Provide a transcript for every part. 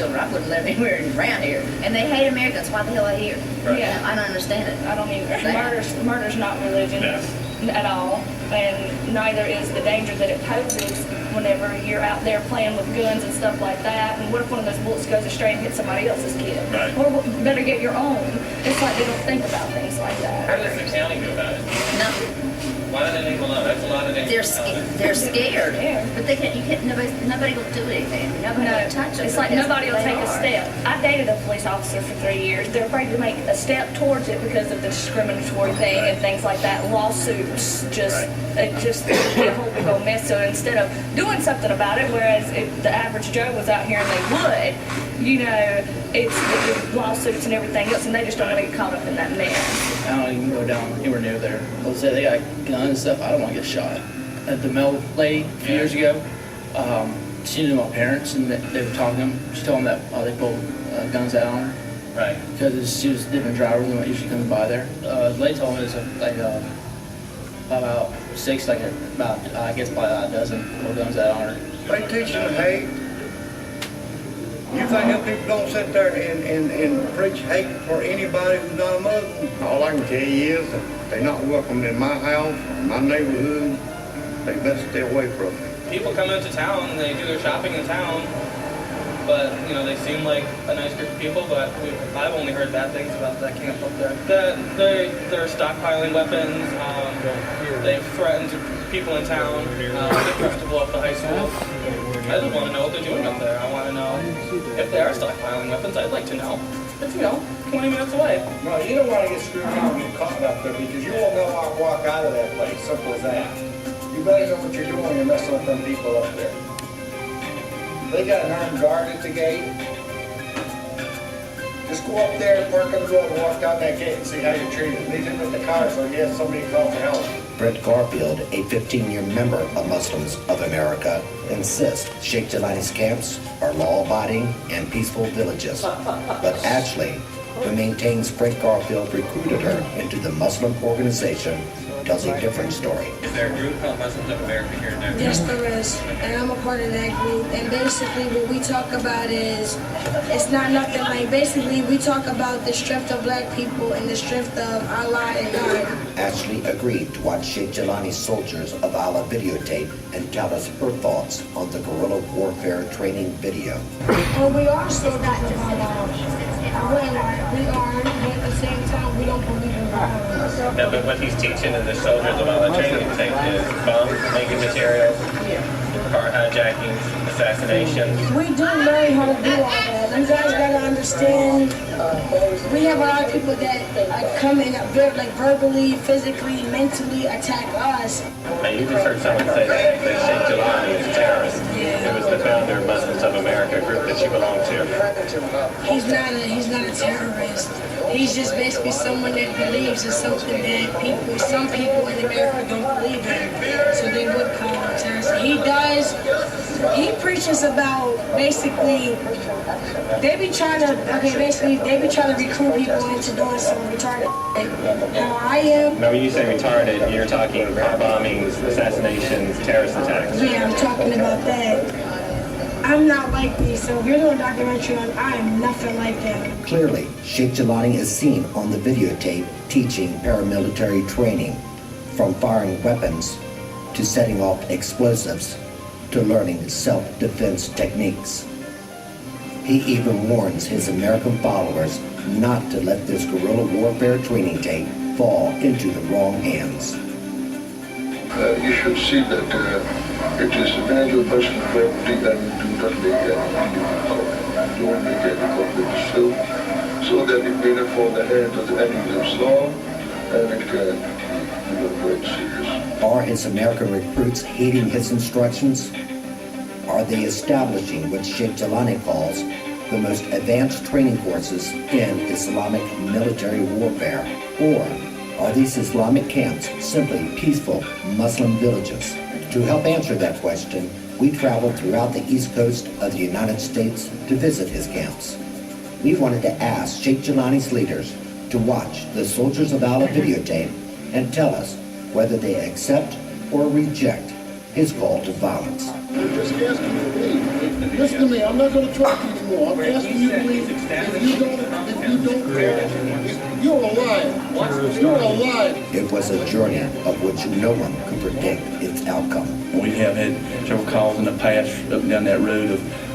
children, I wouldn't live anywhere around here. And they hate Americans. Why the hell are they here? Right. Yeah. I don't understand it. I don't either. Murder's not religion at all, and neither is the danger that it poses whenever you're out there playing with guns and stuff like that. And what if one of those bullets goes astray and hits somebody else's kid? Right. Or better get your own. It's like they don't think about things like that. How does the county do about it? No. Why do they leave alone? That's a lot of dangerous. They're scared, but they can't. You can't. Nobody will do anything. Nobody will touch them. It's like nobody will take a step. I dated a police officer for 3 years. They're afraid to make a step towards it because of the discriminatory thing and things like that. Lawsuits it just be a whole big old mess. So instead of doing something about it, whereas if the average Joe was out here and they would, you know, it's lawsuits and everything else, and they just don't want to get caught up in that mess. I don't even go down anywhere near there. They'll say they got guns and stuff. I don't want to get shot. At the mail lady a few years ago, she knew my parents, and they were talking. She told them that they pulled guns out on her. Right. Because she was a different driver than what usually comes by there. The lady told me there's about six, about I guess probably a dozen pulled guns out on her. They teach them hate. You think them people don't sit there and preach hate for anybody who's not a Muslim? All I can tell you is that they're not welcome in my house or my neighborhood. They best stay away from me. People come into town and they do their shopping in town, but you know they seem like a nice group of people. But I've only heard bad things about that camp up there. That they're stockpiling weapons. They've threatened people in town. They threatened to blow up the high school. I just want to know what they're doing up there. I want to know if they are stockpiling weapons. I'd like to know. It's 20 minutes away. No, you don't want to get screwed around and get caught up there because you won't know how to walk out of that place. Simple as that. You better know what you're doing when you're messing with them people up there. They got an armed guard at the gate. Just go up there and park on the road and walk down that gate and see how you're treated. Leave him in the car so he has somebody call for help. Brett Garfield, a 15-year member of Muslims of America, insists Sheikh Jelani's camps are law-abiding and peaceful villages. But Ashley, who maintains Brett Garfield recruited her into the Muslim organization, tells a different story. Is there a group called Muslims of America here in there? Yes, there is, and I'm a part of that group. And basically what we talk about is, it's not nothing like, basically we talk about the strength of black people and the strength of Allah and God. Ashley agreed to watch Sheikh Jelani's Soldiers of Allah videotape and tell us her thoughts on the guerrilla warfare training video. And we are still that of Allah. When we are, but at the same time we don't believe in violence. Yeah, but what he's teaching in the Soldiers of Allah training thing is bomb-making materials, car hijackings, assassinations. We do learn how to do all that. You guys gotta understand, we have a lot of people that come in verbally, physically, mentally attack us. Now you just heard someone say that Sheikh Jelani is a terrorist. It was the founder of Muslims of America group that you belong to. He's not a terrorist. He's just basically someone that believes in something that some people in America don't believe in. So they would call him a terrorist. He preaches about basically, they be trying to recruit people into doing some retarded how I am. Now when you say retarded, you're talking car bombings, assassinations, terrorist attacks. Yeah, I'm talking about that. I'm not like these, so if you're doing a documentary on, I am nothing like them. Clearly, Sheikh Jelani is seen on the videotape teaching paramilitary training, from firing weapons to setting off explosives to learning self-defense techniques. He even warns his American followers not to let this guerrilla warfare training tape fall into the wrong hands. You should see that it is valuable personal property and do not make any don't make any conflict so that it may not fall in the hands of the enemies of Islam and it can be quite serious. Are his American recruits heeding his instructions? Are they establishing what Sheikh Jelani calls the most advanced training courses in Islamic military warfare? Or are these Islamic camps simply peaceful Muslim villages? To help answer that question, we traveled throughout the east coast of the United States to visit his camps. We wanted to ask Sheikh Jelani's leaders to watch the Soldiers of Allah videotape and tell us whether they accept or reject his call to violence. I'm just asking you to leave. Listen to me, I'm not gonna talk to you anymore. I'm asking you to leave. If you're a liar. You're a liar. It was a journey of which no one could predict its outcome. We have had several calls in the past up and down that road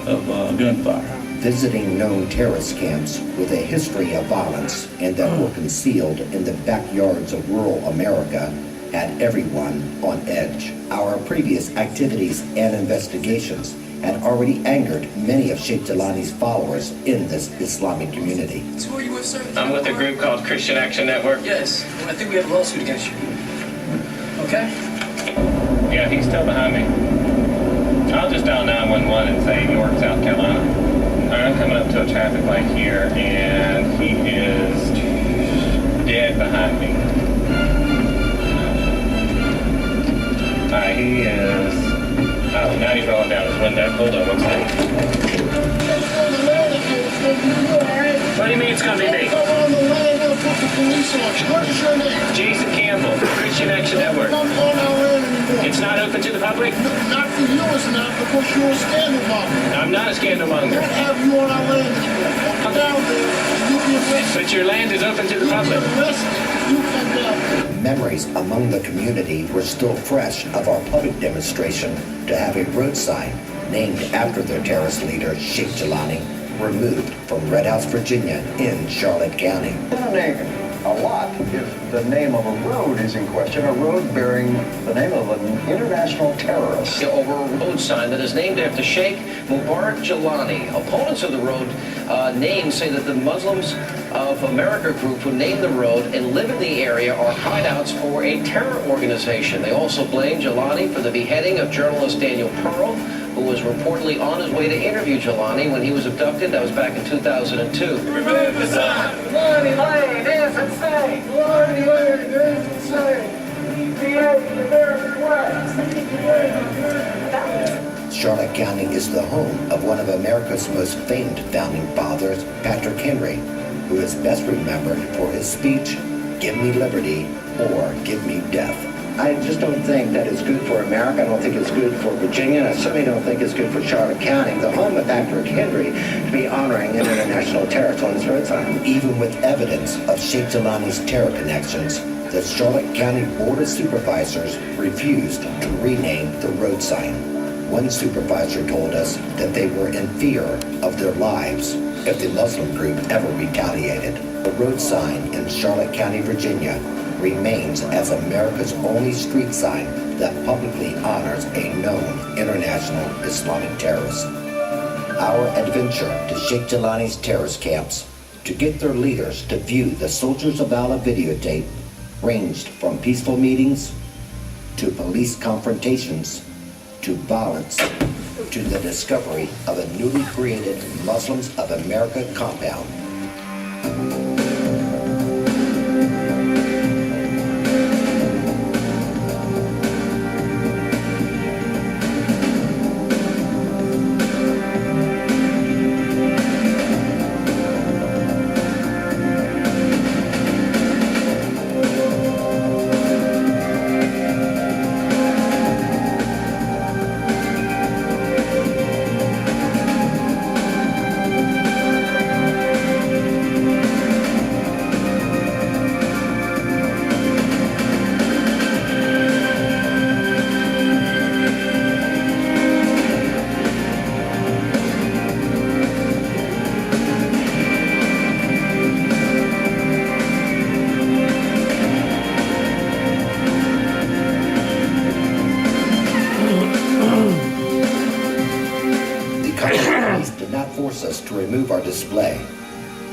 of gunfire. Visiting known terrorist camps with a history of violence and that were concealed in the backyards of rural America had everyone on edge. Our previous activities and investigations had already angered many of Sheikh Jelani's followers in this Islamic community. So who are you with, sir? I'm with a group called Christian Action Network. Yes. I think we have a lawsuit against you. Okay? Yeah, he's still behind me. I'll just dial 911 and say York, South Carolina. All right, I'm coming up to a traffic light here, and he is dead behind me. All right, he is... Oh, now he's rolling down his window. Hold on one second. What do you mean it's going to be me? Jason Campbell, Christian Action Network. It's not open to the public? Not for you, it's not, because you're a scandal monger. I'm not a scandal monger. We'll have you on our land anymore. Come down there, and you'll be arrested. But your land is open to the public. You come down. Memories among the community were still fresh of our public demonstration to have a road sign named after their terrorist leader, Sheikh Jelani, removed from Red House, Virginia in Charlotte County. A lot if the name of a road is in question, a road bearing the name of an international terrorist. Over a road sign that is named after Sheikh Mubarak Jelani. Opponents of the road name say that the Muslims of America group who named the road and live in the area are hideouts for a terror organization. They also blame Jelani for the beheading of journalist Daniel Pearl, who was reportedly on his way to interview Jelani when he was abducted. That was back in 2002. Remove the sign! Jelani Lane is insane! Jelani Lane is insane! EPA, the American West! Charlotte County is the home of one of America's most famed founding fathers, Patrick Henry, who is best remembered for his speech, "Give me liberty or give me death." I just don't think that it's good for America. I don't think it's good for Virginia. And I certainly don't think it's good for Charlotte County, the home of Patrick Henry, to be honoring an international terrorist on his road sign. Even with evidence of Sheikh Jelani's terror connections, the Charlotte County Board of Supervisors refused to rename the road sign. One supervisor told us that they were in fear of their lives if the Muslim group ever retaliated. The road sign in Charlotte County, Virginia, remains as America's only street sign that publicly honors a known international Islamic terrorist. Our adventure to Sheikh Jelani's terrorist camps to get their leaders to view the Soldiers of Allah videotape ranged from peaceful meetings to police confrontations to violence to the discovery of a newly created Muslims of America compound. Display,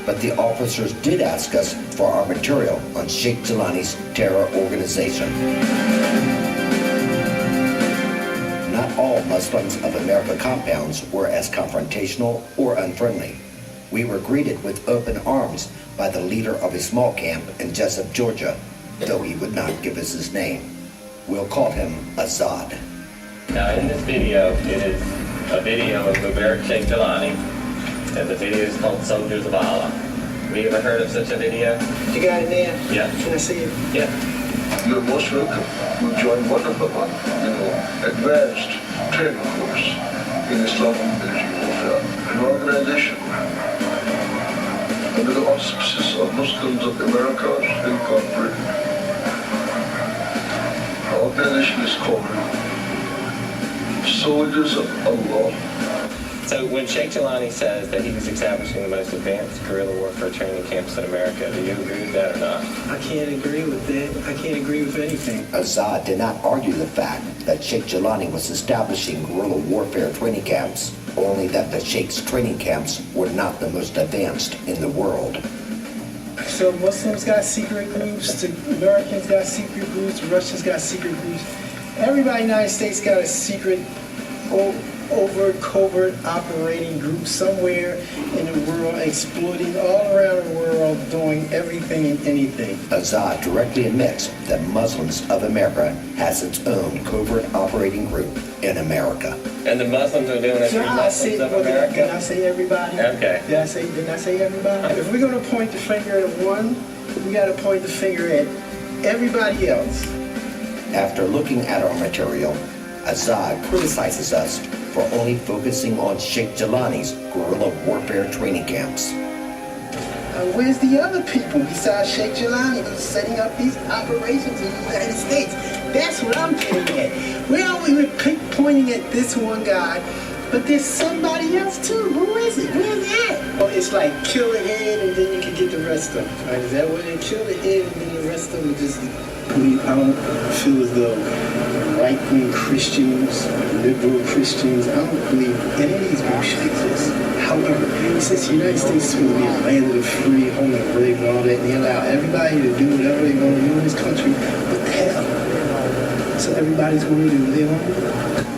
but the officers did ask us for our material on Sheikh Jelani's terror organization. Not all Muslims of America compounds were as confrontational or unfriendly. We were greeted with open arms by the leader of a small camp in Jessup, Georgia, though he would not give us his name. We'll call him Azad. Now in this video, it is a video of Mubarak Sheikh Jelani. And the video is called Soldiers of Allah. Have you ever heard of such a video? You got it there? Yeah. Can I see it? Yeah. You're most welcome. You join one of the advanced training course in Islamic military warfare, an organization under the auspices of Muslims of America Incorporated. The organization is called Soldiers of Allah. So when Sheikh Jelani says that he was establishing the most advanced guerrilla warfare training camps in America, do you agree with that or not? I can't agree with that. I can't agree with anything. Azad did not argue the fact that Sheikh Jelani was establishing guerrilla warfare training camps, only that the Sheikh's training camps were not the most advanced in the world. So Muslims got secret groups, the Americans got secret groups, the Russians got secret groups. Everybody in the United States got a secret overt, covert operating group somewhere in the world, exploiting all around the world, doing everything and anything. Azad directly admits that Muslims of America has its own covert operating group in America. And the Muslims are doing it through Muslims of America? Did I say everybody? Okay. Didn't I say everybody? If we're going to point the finger at one, we got to point the finger at everybody else. After looking at our material, Azad criticizes us for only focusing on Sheikh Jelani's guerrilla warfare training camps. Where's the other people besides Sheikh Jelani who's setting up these operations in the United States? That's what I'm getting at. We're only pointing at this one guy, but there's somebody else too. Who is it? Where's that? Oh, it's like kill the head and then you can get the rest of them. Right? Is that what it is? Kill the head and then the rest of them just... I don't feel as though right-wing Christians, liberal Christians, I don't believe any of these groups should exist. However, since the United States is supposed to be a land of the free, home of the brave and all that, and they allow everybody to do whatever they want to do in this country, what the hell? So everybody's going to do what they want to do.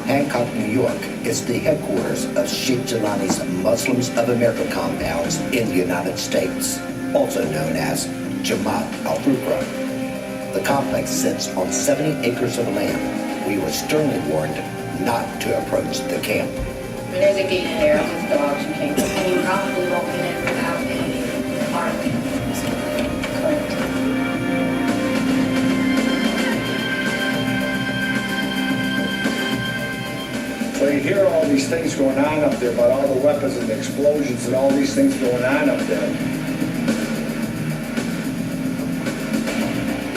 Hancock, New York is the headquarters of Sheikh Jelani's Muslims of America compounds in the United States, also known as Jamaat al-Fukra. The complex sits on 70 acres of land. We were sternly warned not to approach the camp. There's a gate in there with dogs and things, and you probably won't get in without any apartment. So you hear all these things going on up there about all the weapons and the explosions and all these things going on up there.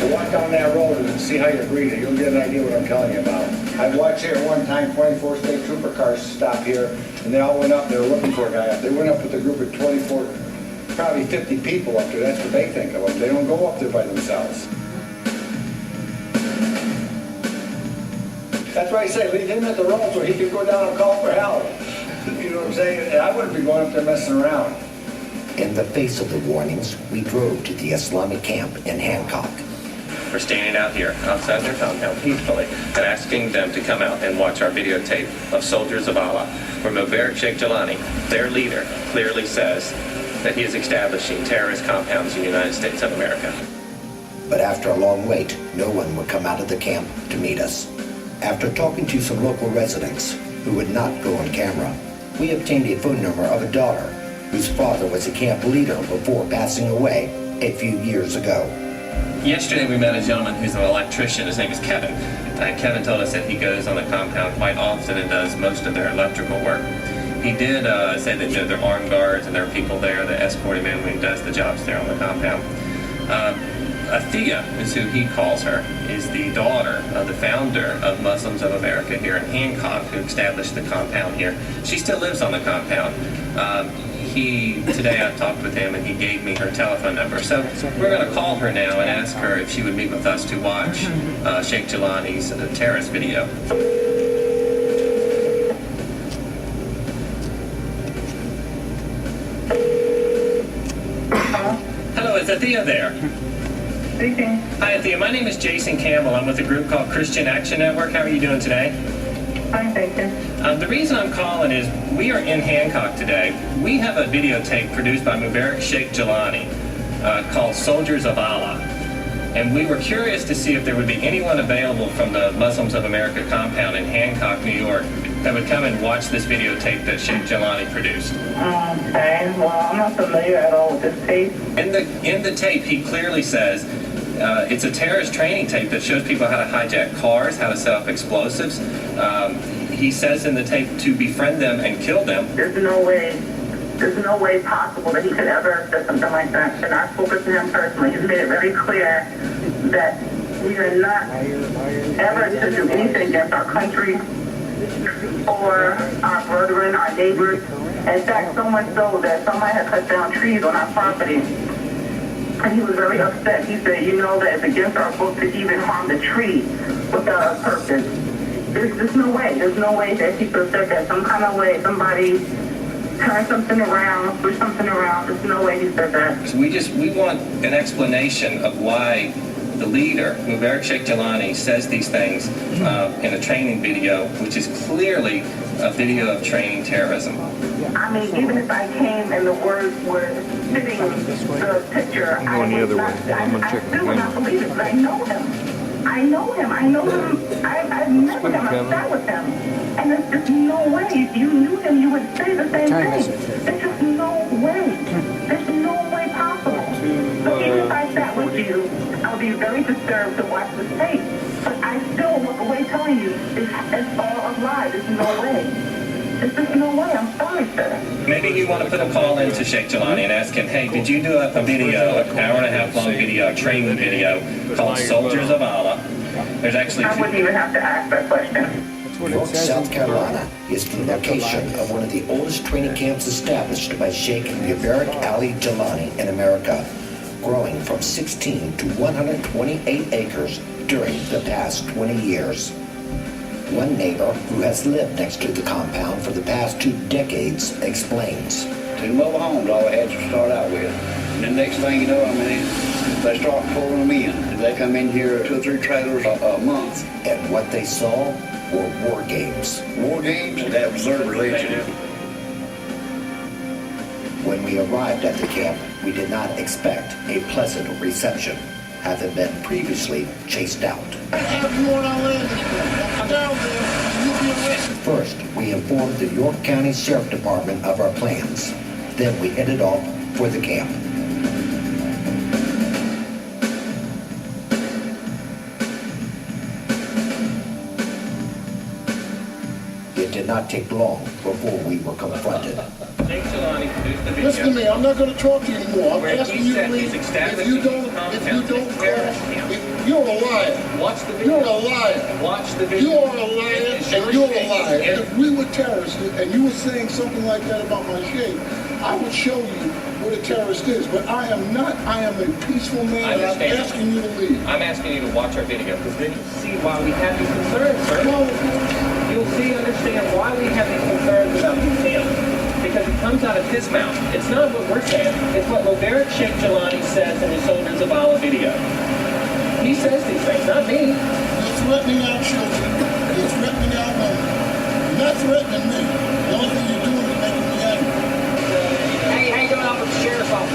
Walk down that road and see how you're greeted. You'll get an idea what I'm telling you about. I've watched here one time 24 state trooper cars stop here, and they all went up. They were looking for a guy up. They went up with a group of 24, probably 50 people up there. That's what they think of them. They don't go up there by themselves. That's why I say leave him at the road so he can go down and call for help. You know what I'm saying? I wouldn't be going up there messing around. In the face of the warnings, we drove to the Islamic camp in Hancock. We're standing out here outside their compound peacefully and asking them to come out and watch our videotape of Soldiers of Allah, where Mubarak Sheikh Jelani, their leader, clearly says that he is establishing terrorist compounds in the United States of America. But after a long wait, no one would come out of the camp to meet us. After talking to some local residents who would not go on camera, we obtained a phone number of a daughter whose father was a camp leader before passing away a few years ago. Yesterday we met a gentleman who's an electrician. His name is Kevin. Kevin told us that he goes on the compound quite often and does most of their electrical work. He did say that there are armed guards and there are people there that escort him in when he does the jobs there on the compound. Athea is who he calls her, is the daughter of the founder of Muslims of America here in Hancock, who established the compound here. She still lives on the compound. Today I talked with him and he gave me her telephone number. So we're going to call her now and ask her if she would meet with us to watch Sheikh Jelani's terrorist video. Hello, is Athea there? Speaking. Hi Athea, my name is Jason Campbell. I'm with a group called Christian Action Network. How are you doing today? Fine, thank you. The reason I'm calling is we are in Hancock today. We have a videotape produced by Mubarak Sheikh Jelani called Soldiers of Allah. And we were curious to see if there would be anyone available from the Muslims of America compound in Hancock, New York, that would come and watch this videotape that Sheikh Jelani produced. Okay, well, I'm not familiar at all with this tape. In the tape, he clearly says it's a terrorist training tape that shows people how to hijack cars, how to set up explosives. he says in the tape to befriend them and kill them. There's no way possible that he could ever have said something like that. And I've spoken to him personally. He's made it very clear that we are not ever to do anything against our country or our brethren, our neighbors. In fact, so much so that somebody had cut down trees on our property. And he was very upset. He said, you know that it's against our book to even harm the tree without a purpose. There's no way. There's no way that he could have said that. Some kind of way, somebody turn something around, push something around. There's no way he said that. So we want an explanation of why the leader, Mubarak Sheikh Jilani, says these things in a training video, which is clearly a video of training terrorism. I mean, even if I came and the words were fitting the picture, I still would not believe it, but I know him. I've met him, I've sat with him. And there's just no way. If you knew him, you would say the same thing. There's just no way. There's no way possible. So even if I sat with you, I would be very disturbed to watch this tape. But I still walk away telling you, it's all a lie. There's no way. There's just no way. I'm sorry, sir. Maybe you want to put a call into Sheikh Jilani and ask him, hey, did you do a video, an hour and a half long video, a training video called Soldiers of Allah? There's actually I wouldn't even have to ask that question. York, South Carolina is the location of one of the oldest training camps established by Sheikh Mubarak Ali Jilani in America, growing from 16 to 128 acres during the past 20 years. One neighbor who has lived next to the compound for the past 2 decades explains. 2 mobile homes all I had to start out with. And then next thing you know, they start pulling them in. They come in here 2 or 3 trailers a month. And what they saw were war games. War games? That was their religion. When we arrived at the camp, we did not expect a pleasant reception, having been previously chased out. First, we informed the York County Sheriff Department of our plans. Then we headed off for the camp. It did not take long before we were confronted. Listen to me, I'm not going to talk to you anymore. I'm asking you to leave. If you don't call, you're a liar. Watch the video. You're a liar. Watch the video. You are a liar and you're a liar. If we were terrorists and you were saying something like that about my sheikh, I would show you what a terrorist is. But I am not. I am a peaceful man and I'm asking you to leave. I'm asking you to watch our video because then you'll see why we have these concerns, sir. You'll understand why we have these concerns about these camps. Because it comes out of his mouth. It's not what we're saying. It's what Mubarak Sheikh Jilani says in the Soldiers of Allah video. He says these things, not me. You're threatening our children. You're threatening our women. You're not threatening me. The only thing you're doing is making me angry. Hey, how you doing out with the sheriff's office?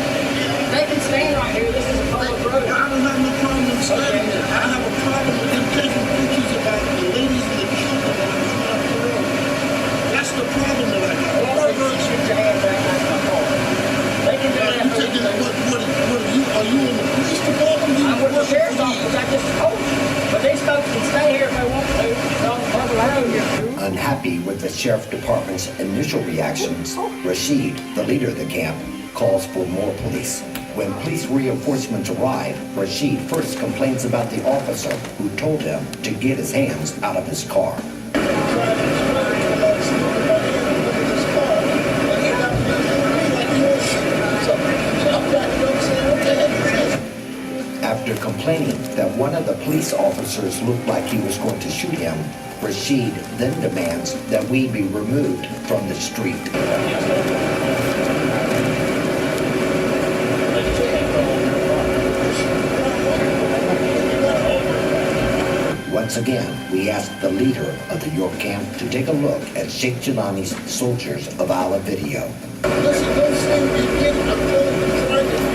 They can stand right here. This is a public road. I don't have no problem with standing there. I have a problem with them taking pictures about the ladies and the children on the road. That's the problem that I got. Shoot your hand back like my car. They can do that. Are you in the police department? I'm with the sheriff's office. I just told you. But these folks can stay here if they want to. Don't bother around. Unhappy with the sheriff department's initial reactions, Rashid, the leader of the camp, calls for more police. When police reinforcements arrive, Rashid first complains about the officer who told him to get his hands out of his car. After complaining that one of the police officers looked like he was going to shoot him, Rashid then demands that we be removed from the street. Once again, we ask the leader of the York camp to take a look at Sheikh Jilani's Soldiers of Allah video. Listen, don't say you did it. I'm telling you, trying to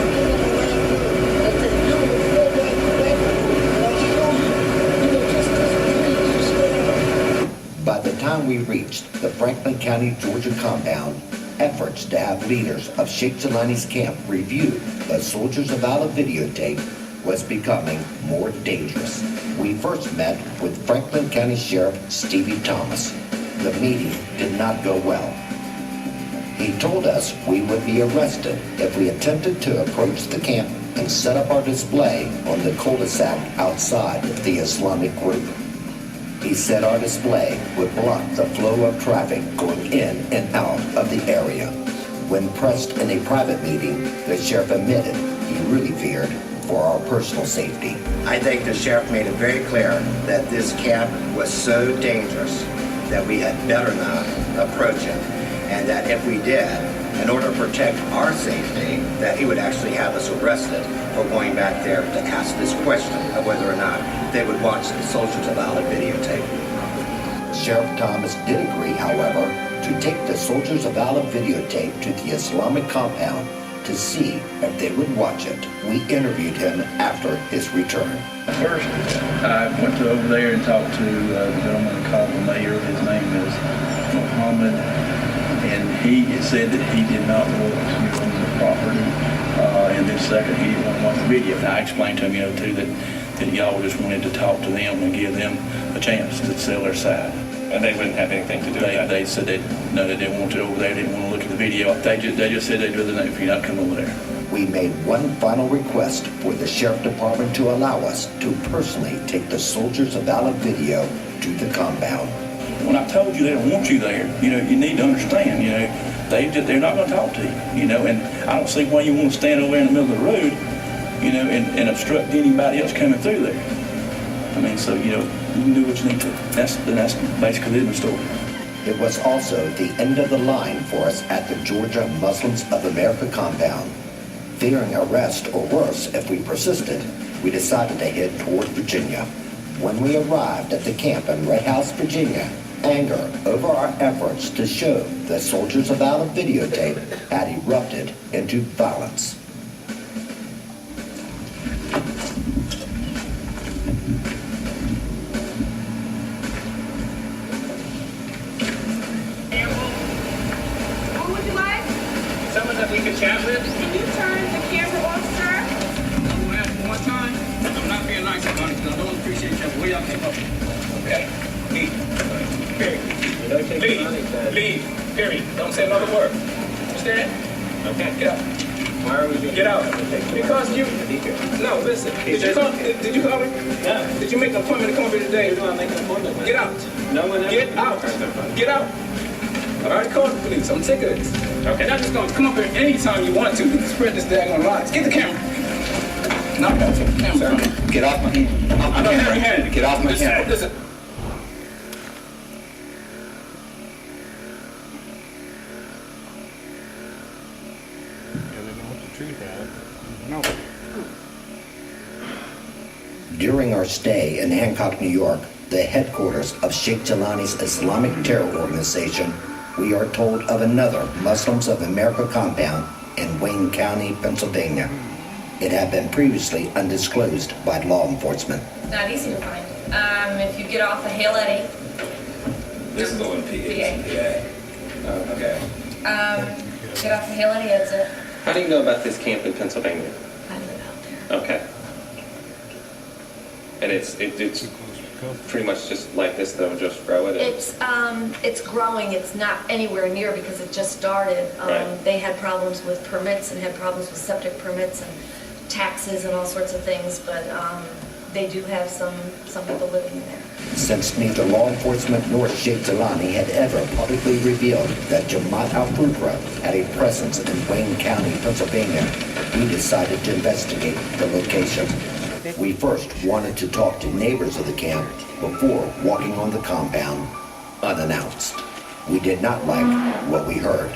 By the time we reached the Franklin County, Georgia compound, efforts to have leaders of Sheikh Jilani's camp review the Soldiers of Allah videotape was becoming more dangerous. We first met with Franklin County Sheriff Stevie Thomas. the meeting did not go well. He told us we would be arrested if we attempted to approach the camp and set up our display on the cul-de-sac outside the Islamic group. He said our display would block the flow of traffic going in and out of the area. When pressed in a private meeting, the sheriff admitted he really feared for our personal safety. I think the sheriff made it very clear that this camp was so dangerous that we had better not approach it, and that if we did, in order to protect our safety, that he would actually have us arrested for going back there to ask this question of whether or not they would watch the Soldiers of Allah videotape. Sheriff Thomas did agree, however, to take the Soldiers of Allah videotape to the Islamic compound to see if they would watch it. We interviewed him after his return. First, I went over there and talked to the gentleman called the mayor. His name is Muhammad, and he said that he did not want to go on the property. And then second, he didn't want to watch the video. And I explained to him, too, that y'all just wanted to talk to them and give them a chance to sell their side. And they wouldn't have anything to do with that? They said they didn't want to over there, didn't want to look at the video. They just said they'd rather know if you're not coming over there. We made one final request for the sheriff department to allow us to personally take the Soldiers of Allah video to the compound. When I told you they don't want you there, you need to understand, they're not going to talk to you, and I don't see why you want to stand over there in the middle of the road, and obstruct anybody else coming through there. I mean, so, you can do what you need to. That's basically the story. It was also the end of the line for us at the Georgia Muslims of America compound. Fearing arrest or worse if we persisted, we decided to head toward Virginia. When we arrived at the camp in Red House, Virginia, anger over our efforts to show the Soldiers of Allah videotape had erupted into violence. Who would you like? Someone that we could chat with? Can you turn the camera off, sir? I'm gonna ask one more time. I'm not being nice about it because I don't appreciate you. Where y'all came up with? Okay. Leave. Period. Leave. Period. Don't say another word. Understand? Okay. Get out. Why are we doing Get out. Because you. No, listen. Did you call me? No. Did you make an appointment to come over here today? No, I make an appointment. Get out. No one else. Get out. Get out. I already called the police. I'm sick of this. Okay. You're not just gonna come up here anytime you want to spread this daggone lies. Get the camera. No, that's the camera. Sir, get off my hand. I don't have your hand. Get off my hand. Listen. During our stay in Hancock, New York, the headquarters of Sheikh Jelani's Islamic terror organization, we are told of another Muslims of America compound in Wayne County, Pennsylvania. It had been previously undisclosed by law enforcement. Not easy to find. If you get off of Hale Eddy. This is on PA. Okay. Get off of Hale Eddy exit. How do you know about this camp in Pennsylvania? I live out there. Okay. And it's pretty much just like this, though, just grow it? It's growing. It's not anywhere near because it just started. Right. They had problems with permits and had problems with septic permits and taxes and all sorts of things, but they do have some people living in there. Since neither law enforcement nor Sheikh Jelani had ever publicly revealed that Jamaat al-Fukra had a presence in Wayne County, Pennsylvania, we decided to investigate the location. We first wanted to talk to neighbors of the camp before walking on the compound unannounced. We did not like what we heard.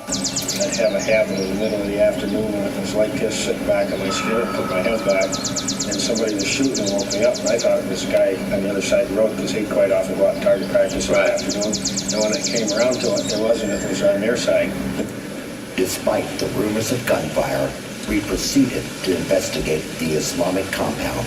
I'd have a habit in the middle of the afternoon when it was like this, sitting back in my chair, put my head back, and somebody was shooting and woke me up, and I thought it was a guy on the other side of the road because he'd quite often go out and target practice in the afternoon. And when it came around to it, it wasn't, it was on their side. Despite the rumors of gunfire, we proceeded to investigate the Islamic compound.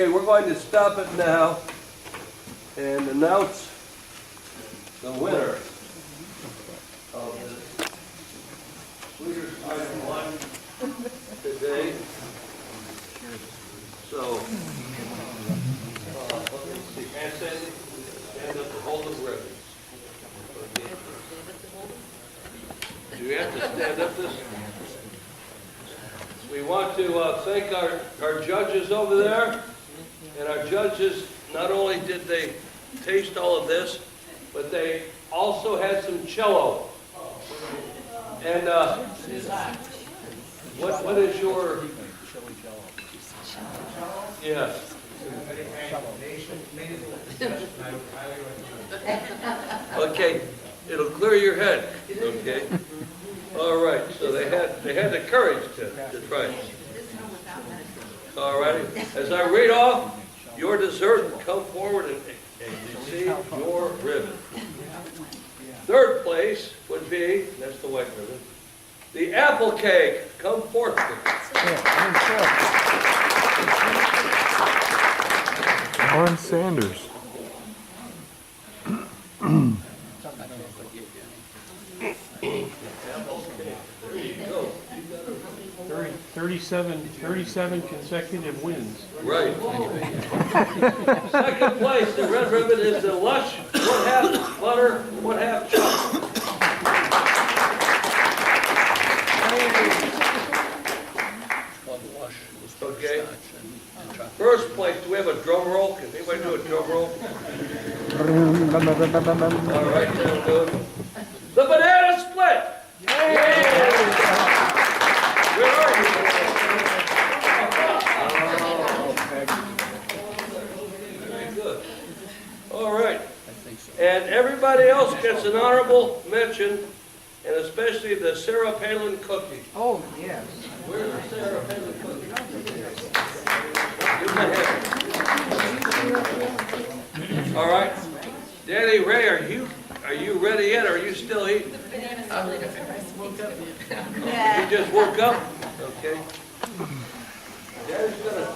Okay, we're going to stop it now and announce the winner of this Leaders Item 1 today. So, let's see, and stand up to hold the ribbons. Do you have to stand up this? We want to thank our judges over there. And our judges, not only did they taste all of this, but they also had some cello. And what is your... Yes. Okay, it'll clear your head. Okay. All right. So they had the courage to try it. All righty. As I read off your dessert, come forward and receive your ribbon. Third place would be, that's the white ribbon, the apple cake. Come forth. Warren Sanders. There you go. 37 consecutive wins. Right. Second place, the red ribbon is the Lush 1/2 butter, 1/2 chocolate. Okay. First place, do we have a drum roll? Can anybody do a drum roll? All right, that'll do it. The banana split. Yay! Where are you? Very good. All right. And everybody else gets an honorable mention, and especially the Sarah Palin cookie. Oh, yes. Where's the Sarah Palin cookie? All right. Danny Ray, are you ready yet, or are you still eating? You just woke up? Okay. Daddy's gonna